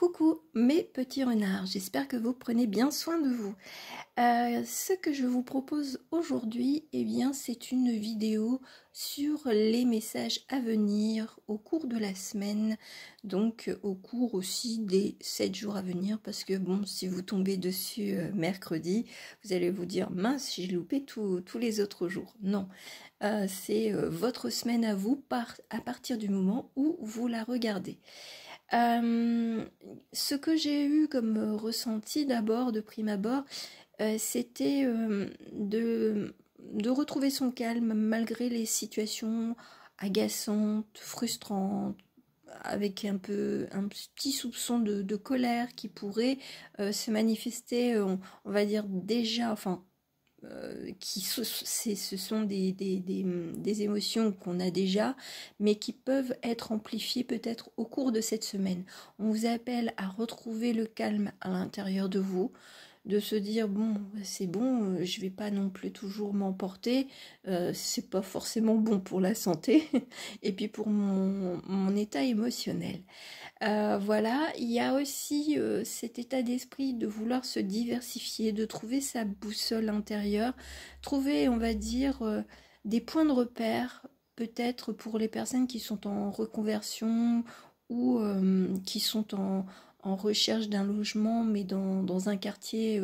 Coucou mes petits renards, j'espère que vous prenez bien soin de vous. Ce que je vous propose aujourd'hui, eh bien, c'est une vidéo sur les messages à venir au cours de la semaine, donc au cours aussi des 7 jours à venir, parce que bon, si vous tombez dessus mercredi, vous allez vous dire mince, j'ai loupé tous les autres jours. Non, c'est votre semaine à vous à partir du moment où vous la regardez. Ce que j'ai eu comme ressenti d'abord, de prime abord, c'était de retrouver son calme malgré les situations agaçantes, frustrantes, avec un petit soupçon de colère qui pourrait se manifester, on va dire déjà, enfin, ce sont des émotions qu'on a déjà, mais qui peuvent être amplifiées peut-être au cours de cette semaine. On vous appelle à retrouver le calme à l'intérieur de vous, de se dire bon, c'est bon, je vais pas non plus toujours m'emporter, c'est pas forcément bon pour la santé et puis pour mon état émotionnel. Voilà, il y a aussi cet état d'esprit de vouloir se diversifier, de trouver sa boussole intérieure, trouver, on va dire, des points de repère, peut-être pour les personnes qui sont en reconversion ou qui sont en recherche d'un logement, mais dans un quartier,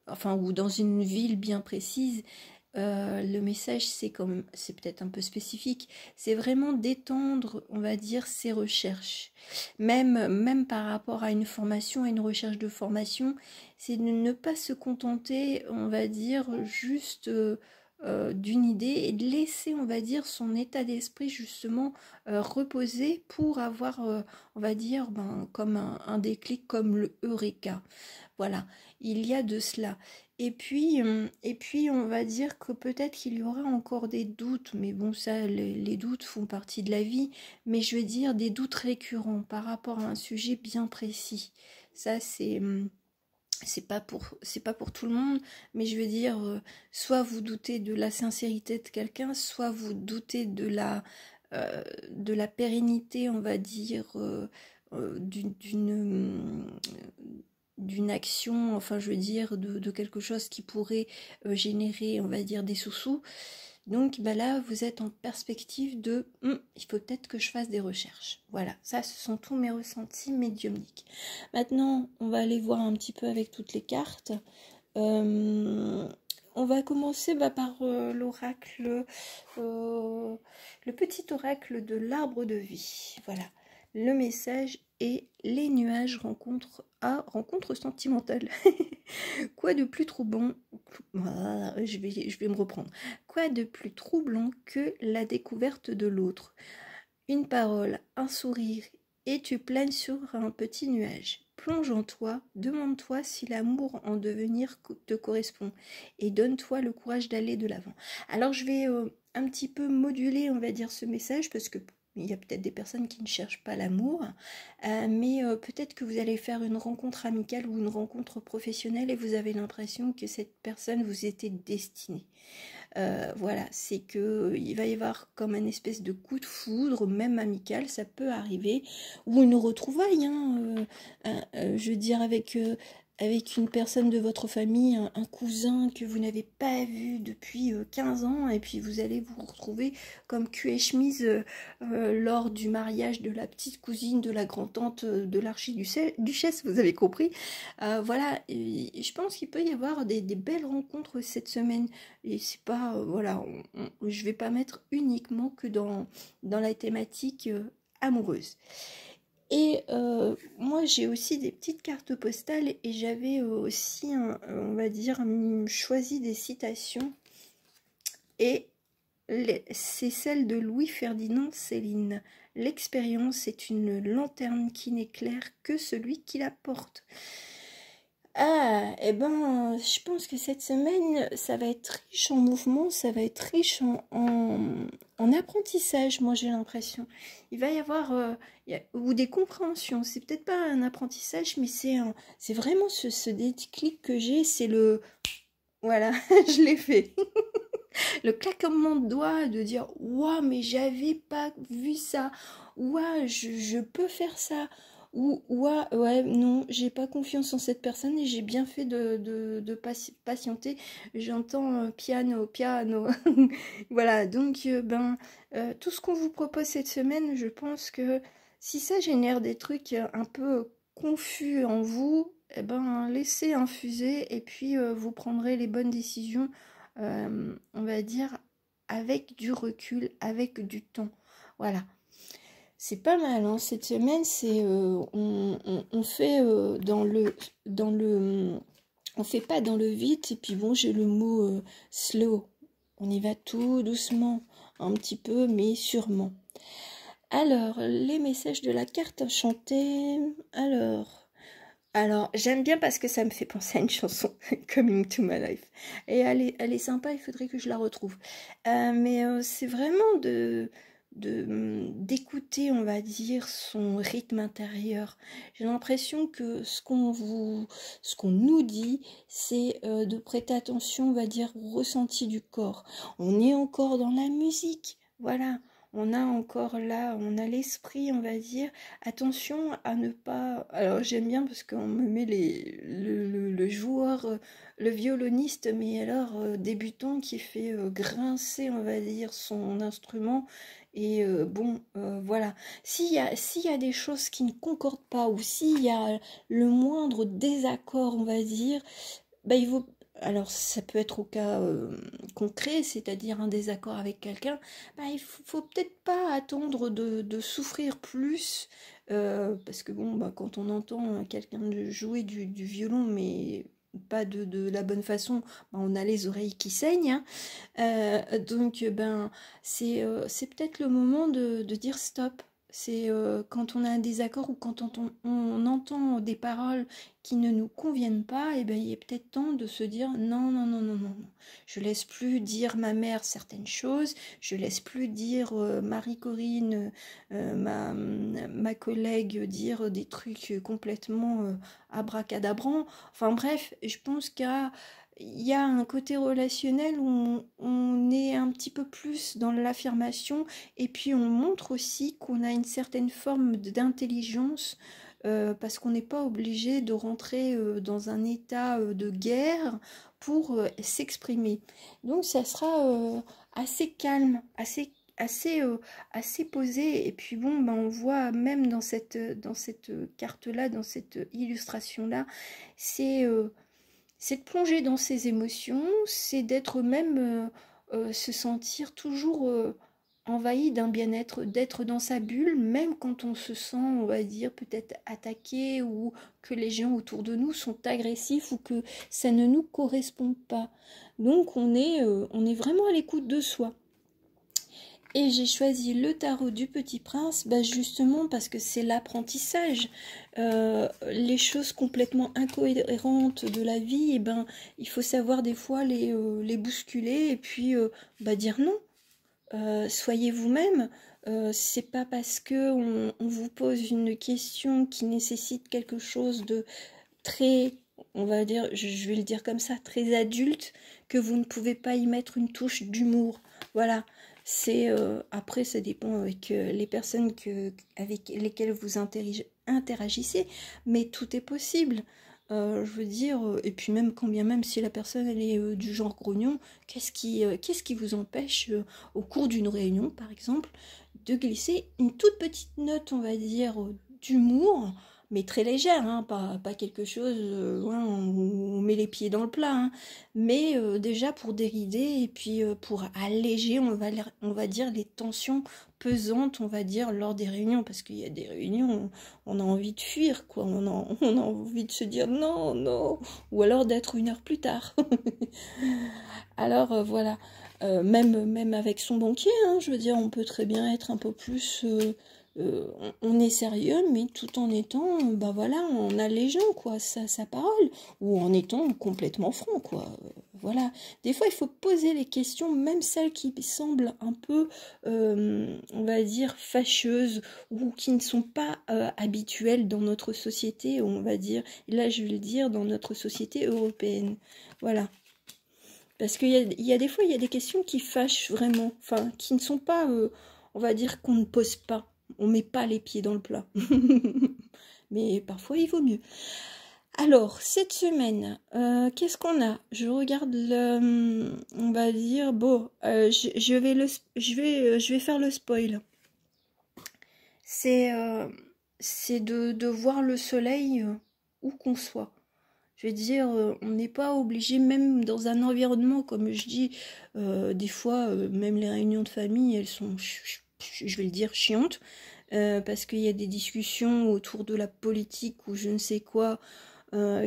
enfin, ou dans une ville bien précise. Le message, c'est peut-être un peu spécifique, c'est vraiment d'étendre, on va dire, ses recherches. Même par rapport à une formation, à une recherche de formation, c'est de ne pas se contenter, on va dire, juste d'une idée et de laisser, on va dire, son état d'esprit justement reposer pour avoir, on va dire, comme un déclic, comme le Eureka. Voilà, il y a de cela. Et puis, on va dire que peut-être qu'il y aura encore des doutes, mais bon, ça, les doutes font partie de la vie, mais je veux dire des doutes récurrents par rapport à un sujet bien précis. Ça, c'est pas pour tout le monde, mais je veux dire, soit vous doutez de la sincérité de quelqu'un, soit vous doutez de la pérennité, on va dire, d'une action, enfin je veux dire de quelque chose qui pourrait générer, on va dire, des sous-sous. Donc là, vous êtes en perspective de il faut peut-être que je fasse des recherches. Voilà, ça, ce sont tous mes ressentis médiumniques. Maintenant, on va aller voir un petit peu avec toutes les cartes. On va commencer par l'oracle, le petit oracle de l'arbre de vie. Voilà. Le message est les nuages rencontre sentimentale. Quoi de plus troublant, je vais me reprendre. Quoi de plus troublant que la découverte de l'autre? Une parole, un sourire, et tu planes sur un petit nuage. Plonge en toi, demande-toi si l'amour en devenir te correspond, et donne-toi le courage d'aller de l'avant. Alors je vais un petit peu moduler, on va dire, ce message, parce que il y a peut-être des personnes qui ne cherchent pas l'amour, mais peut-être que vous allez faire une rencontre amicale ou une rencontre professionnelle et vous avez l'impression que cette personne vous était destinée. Voilà, c'est que il va y avoir comme un espèce de coup de foudre, même amical, ça peut arriver, ou une retrouvaille, je veux dire avec une personne de votre famille, un cousin que vous n'avez pas vu depuis 15 ans, et puis vous allez vous retrouver comme cul et chemise lors du mariage de la petite cousine de la grand-tante de l'archiduchesse, vous avez compris. Voilà, et je pense qu'il peut y avoir des belles rencontres cette semaine, et c'est pas, voilà, je vais pas mettre uniquement que dans la thématique amoureuse. Et moi j'ai aussi des petites cartes postales et j'avais aussi, on va dire, choisi des citations, et c'est celle de Louis-Ferdinand Céline. L'expérience est une lanterne qui n'éclaire que celui qui la porte. Ah, eh ben, je pense que cette semaine, ça va être riche en mouvement, ça va être riche en apprentissage, moi j'ai l'impression. Il va y avoir, ou des compréhensions, c'est peut-être pas un apprentissage, mais c'est vraiment ce déclic que j'ai, c'est le... Voilà, je l'ai fait. Le claquement de doigts, de dire « Ouah, mais j'avais pas vu ça. Ouah, je peux faire ça. Ouais, non, j'ai pas confiance en cette personne et j'ai bien fait patienter. J'entends piano. Voilà, donc tout ce qu'on vous propose cette semaine, je pense que si ça génère des trucs un peu confus en vous, eh ben laissez infuser et puis vous prendrez les bonnes décisions, on va dire, avec du recul, avec du temps. Voilà. C'est pas mal, hein. Cette semaine, c'est on fait on fait pas dans le vite. Et puis bon, j'ai le mot slow. On y va tout doucement, un petit peu, mais sûrement. Alors, les messages de la carte enchantée. Alors, j'aime bien parce que ça me fait penser à une chanson, Coming to My Life. Et elle est sympa, il faudrait que je la retrouve. Mais c'est vraiment d'écouter, on va dire, son rythme intérieur. J'ai l'impression que ce qu'on nous dit, c'est de prêter attention, on va dire, au ressenti du corps. On est encore dans la musique, voilà. On a encore là, on a l'esprit, on va dire. Attention à ne pas... Alors j'aime bien parce qu'on me met le joueur, le violoniste, mais alors débutant qui fait grincer, on va dire, son instrument. Et voilà. S'il y a des choses qui ne concordent pas ou s'il y a le moindre désaccord, on va dire, bah, il vaut... Alors ça peut être au cas concret, c'est-à-dire un désaccord avec quelqu'un, bah, il faut peut-être pas attendre de souffrir plus, parce que bon, bah, quand on entend quelqu'un jouer du violon, mais pas de la bonne façon, bah, on a les oreilles qui saignent, hein. Donc c'est peut-être le moment de dire stop. C'est quand on a un désaccord ou quand on entend des paroles qui ne nous conviennent pas, et ben il est peut-être temps de se dire non, non, non, non, non, non. Je laisse plus dire ma mère certaines choses, je laisse plus dire Marie-Corinne, ma collègue, dire des trucs complètement abracadabrants. Enfin bref, je pense il y a un côté relationnel où on est un petit peu plus dans l'affirmation et puis on montre aussi qu'on a une certaine forme d'intelligence parce qu'on n'est pas obligé de rentrer dans un état de guerre pour s'exprimer. Donc ça sera assez calme, assez posé. Et puis bon, ben, on voit même dans cette carte-là, dans cette illustration-là, c'est de plonger dans ses émotions, c'est d'être même, se sentir toujours envahi d'un bien-être, d'être dans sa bulle, même quand on se sent, on va dire, peut-être attaqué ou que les gens autour de nous sont agressifs ou que ça ne nous correspond pas. Donc on est vraiment à l'écoute de soi. Et j'ai choisi le tarot du Petit Prince, bah justement parce que c'est l'apprentissage. Les choses complètement incohérentes de la vie, et ben, il faut savoir des fois les bousculer et puis bah, dire non. Soyez vous-même. C'est pas parce que on vous pose une question qui nécessite quelque chose de très, on va dire, je vais le dire comme ça, très adulte, que vous ne pouvez pas y mettre une touche d'humour. Voilà. C'est après ça dépend avec les personnes avec lesquelles vous interagissez, mais tout est possible. Je veux dire, et puis même quand bien même si la personne elle est du genre grognon, qu'est-ce qui vous empêche au cours d'une réunion par exemple de glisser une toute petite note, on va dire, d'humour, mais très légère, hein, pas quelque chose ouais, on met les pieds dans le plat, hein, mais déjà pour dérider et puis pour alléger, on va dire, les tensions pesantes, on va dire, lors des réunions, parce qu'il y a des réunions, on a envie de fuir, quoi, on a envie de se dire non, non, ou alors d'être une heure plus tard. Alors voilà, même avec son banquier, hein, je veux dire, on peut très bien être un peu plus... on est sérieux, mais tout en étant, bah voilà, en allégeant, quoi, sa parole, ou en étant complètement franc, quoi. Voilà. Des fois, il faut poser les questions, même celles qui semblent un peu, on va dire, fâcheuses, ou qui ne sont pas habituelles dans notre société, on va dire, et là, je vais le dire, dans notre société européenne. Voilà. Parce qu'il y a des fois, il y a des questions qui fâchent vraiment, enfin, qui ne sont pas, on va dire, qu'on ne pose pas. On met pas les pieds dans le plat. mais parfois il vaut mieux. Alors, cette semaine, qu'est-ce qu'on a? Je regarde on va dire, bon, je vais faire le spoil. C'est de voir le soleil où qu'on soit. Je veux dire, on n'est pas obligé, même dans un environnement, comme je dis, des fois, même les réunions de famille, elles sont, je vais le dire, chiantes, parce qu'il y a des discussions autour de la politique ou je ne sais quoi,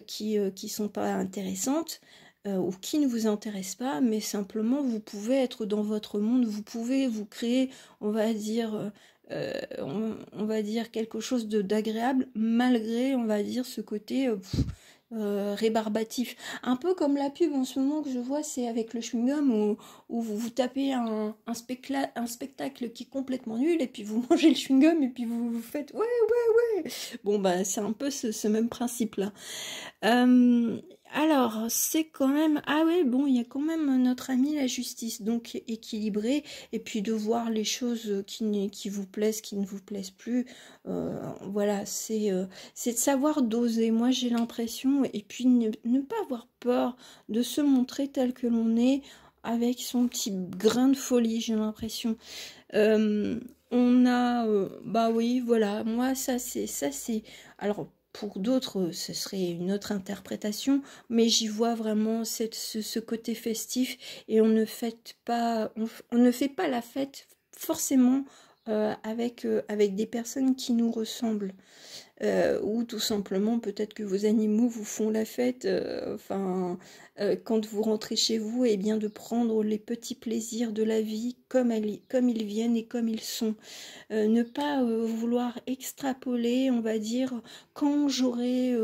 qui sont pas intéressantes, ou qui ne vous intéressent pas, mais simplement, vous pouvez être dans votre monde, vous pouvez vous créer, on va dire... on va dire quelque chose d'agréable malgré, on va dire, ce côté rébarbatif. Un peu comme la pub en ce moment que je vois, c'est avec le chewing-gum où vous tapez un spectacle qui est complètement nul et puis vous mangez le chewing-gum et puis vous faites ouais. Bon, bah, c'est un peu ce même principe-là. Alors, c'est quand même... Ah ouais, bon, il y a quand même notre ami la justice, donc équilibré, et puis de voir les choses qui vous plaisent, qui ne vous plaisent plus. Voilà, c'est de savoir doser. Moi, j'ai l'impression, et puis ne pas avoir peur de se montrer tel que l'on est, avec son petit grain de folie, j'ai l'impression. On a... bah oui, voilà, moi, ça c'est... Alors... Pour d'autres, ce serait une autre interprétation, mais j'y vois vraiment ce côté festif et on ne fait pas la fête forcément avec des personnes qui nous ressemblent. Ou tout simplement peut-être que vos animaux vous font la fête, quand vous rentrez chez vous, et bien de prendre les petits plaisirs de la vie comme ils viennent et comme ils sont. Ne pas vouloir extrapoler, on va dire, quand j'aurai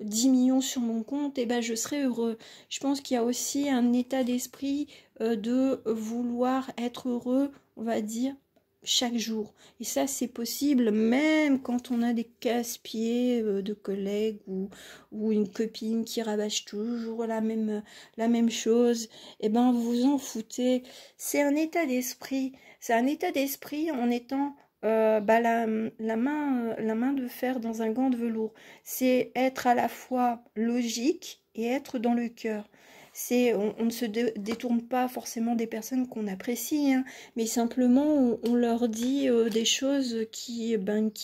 10 millions sur mon compte, et ben je serai heureux. Je pense qu'il y a aussi un état d'esprit de vouloir être heureux, on va dire, chaque jour. Et ça, c'est possible même quand on a des casse-pieds de collègues ou une copine qui rabâche toujours la même chose. Et ben, vous vous en foutez. C'est un état d'esprit. C'est un état d'esprit en étant la main de fer dans un gant de velours. C'est être à la fois logique et être dans le cœur. On ne se détourne pas forcément des personnes qu'on apprécie, hein, mais simplement on leur dit des choses qui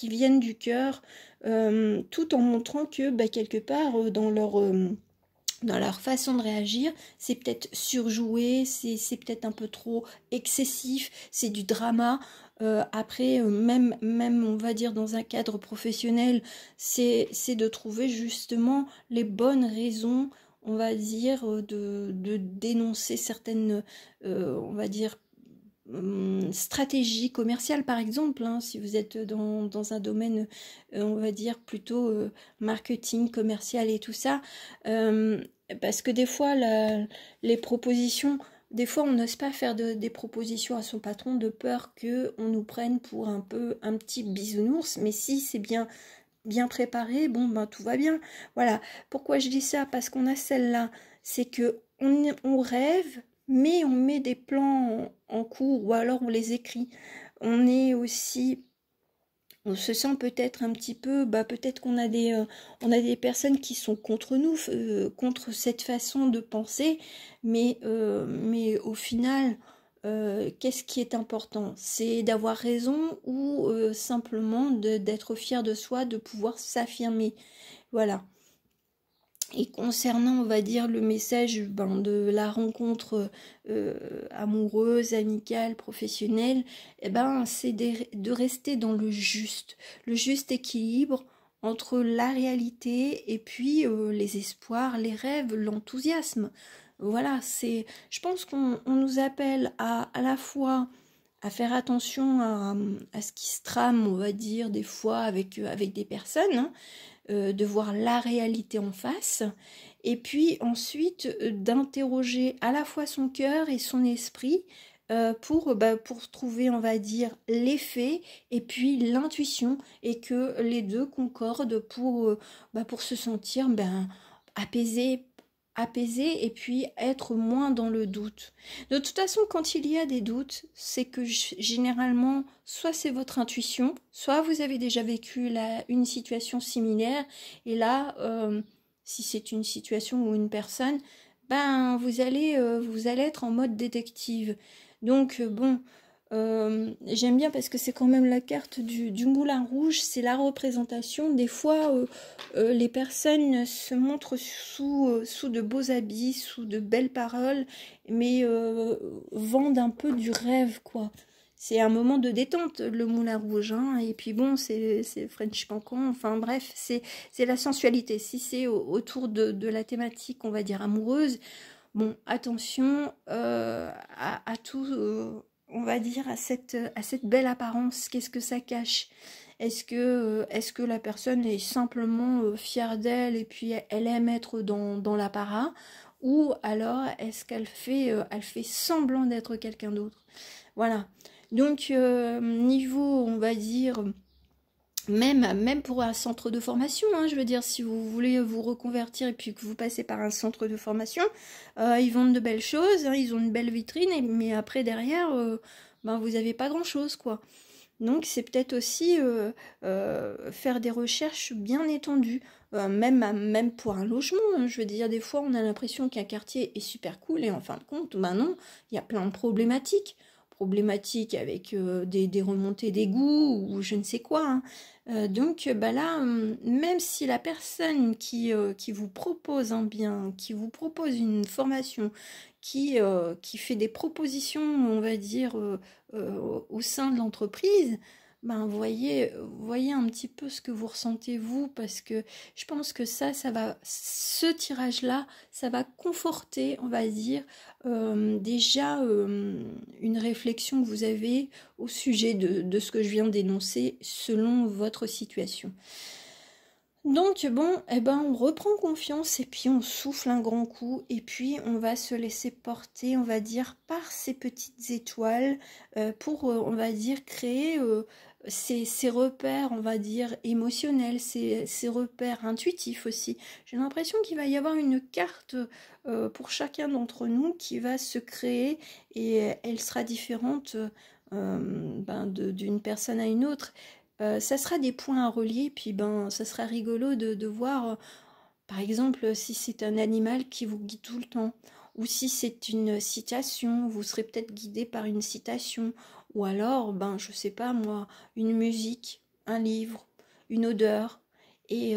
viennent du cœur, tout en montrant que quelque part dans leur façon de réagir, c'est peut-être surjoué, c'est peut-être un peu trop excessif, c'est du drama. Après, même on va dire dans un cadre professionnel, c'est de trouver justement les bonnes raisons, on va dire, de dénoncer certaines, on va dire, stratégie commerciale par exemple, hein, si vous êtes dans un domaine on va dire plutôt marketing commercial et tout ça, parce que des fois les propositions, des fois on n'ose pas faire des propositions à son patron de peur qu'on nous prenne pour un petit bisounours, mais si c'est bien préparé, bon ben tout va bien. Voilà, pourquoi je dis ça? Parce qu'on a celle-là, c'est que on rêve, mais on met des plans en cours, ou alors on les écrit. On est aussi... On se sent peut-être un petit peu, peut-être qu'on a on a des personnes qui sont contre nous, contre cette façon de penser, mais au final, qu'est-ce qui est important? C'est d'avoir raison ou simplement d'être fier de soi, de pouvoir s'affirmer. Voilà. Et concernant, on va dire, le message de la rencontre amoureuse, amicale, professionnelle, c'est de rester dans le juste équilibre entre la réalité et puis les espoirs, les rêves, l'enthousiasme. Voilà, je pense qu'on nous appelle à la fois à faire attention à ce qui se trame, on va dire, des fois avec des personnes, hein, de voir la réalité en face, et puis ensuite d'interroger à la fois son cœur et son esprit pour trouver, on va dire, les faits et puis l'intuition, et que les deux concordent pour se sentir apaisé, apaiser et puis être moins dans le doute. De toute façon, quand il y a des doutes, c'est que généralement, soit c'est votre intuition, soit vous avez déjà vécu une situation similaire, et là, si c'est une situation ou une personne, ben vous allez être en mode détective. Donc bon, j'aime bien parce que c'est quand même la carte du moulin rouge, c'est la représentation. Des fois, les personnes se montrent sous de beaux habits, sous de belles paroles, mais vendent un peu du rêve, quoi. C'est un moment de détente, le moulin rouge, hein. Et puis bon, c'est French Cancan, enfin bref, c'est la sensualité. Si c'est autour de la thématique, on va dire, amoureuse, bon, attention à tout, on va dire, à cette belle apparence. Qu'est-ce que ça cache? Est-ce que la personne est simplement fière d'elle et puis elle aime être dans l'apparat? Ou alors est-ce qu'elle elle fait semblant d'être quelqu'un d'autre? Voilà. Donc, niveau, on va dire... Même pour un centre de formation, hein, je veux dire, si vous voulez vous reconvertir et puis que vous passez par un centre de formation, ils vendent de belles choses, hein, ils ont une belle vitrine, mais après derrière, ben, vous n'avez pas grand-chose, quoi. Donc c'est peut-être aussi faire des recherches bien étendues, même pour un logement, hein. Je veux dire, des fois on a l'impression qu'un quartier est super cool et en fin de compte, ben non, il y a plein de problématiques avec des remontées d'égouts ou je ne sais quoi, hein. Donc bah là, même si la personne qui vous propose un bien, qui vous propose une formation, qui fait des propositions, on va dire, au sein de l'entreprise, ben voyez un petit peu ce que vous ressentez vous, parce que je pense que ce tirage-là, ça va conforter, on va dire, déjà une réflexion que vous avez au sujet de ce que je viens d'énoncer selon votre situation. Donc bon, eh ben on reprend confiance et puis on souffle un grand coup et puis on va se laisser porter, on va dire, par ces petites étoiles pour, on va dire, créer ces repères, on va dire, émotionnels, ces repères intuitifs aussi. J'ai l'impression qu'il va y avoir une carte pour chacun d'entre nous qui va se créer et elle sera différente d'une personne à une autre. Ça sera des points à relier, puis ben ça sera rigolo de voir, par exemple, si c'est un animal qui vous guide tout le temps, ou si c'est une citation, vous serez peut-être guidé par une citation, ou alors, ben je sais pas moi, une musique, un livre, une odeur, et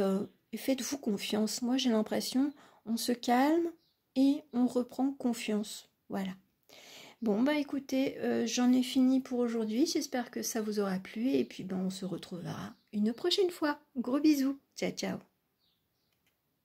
faites-vous confiance. Moi j'ai l'impression, on se calme et on reprend confiance. Voilà. Bon bah écoutez, j'en ai fini pour aujourd'hui, j'espère que ça vous aura plu et puis ben on se retrouvera une prochaine fois. Gros bisous, ciao ciao.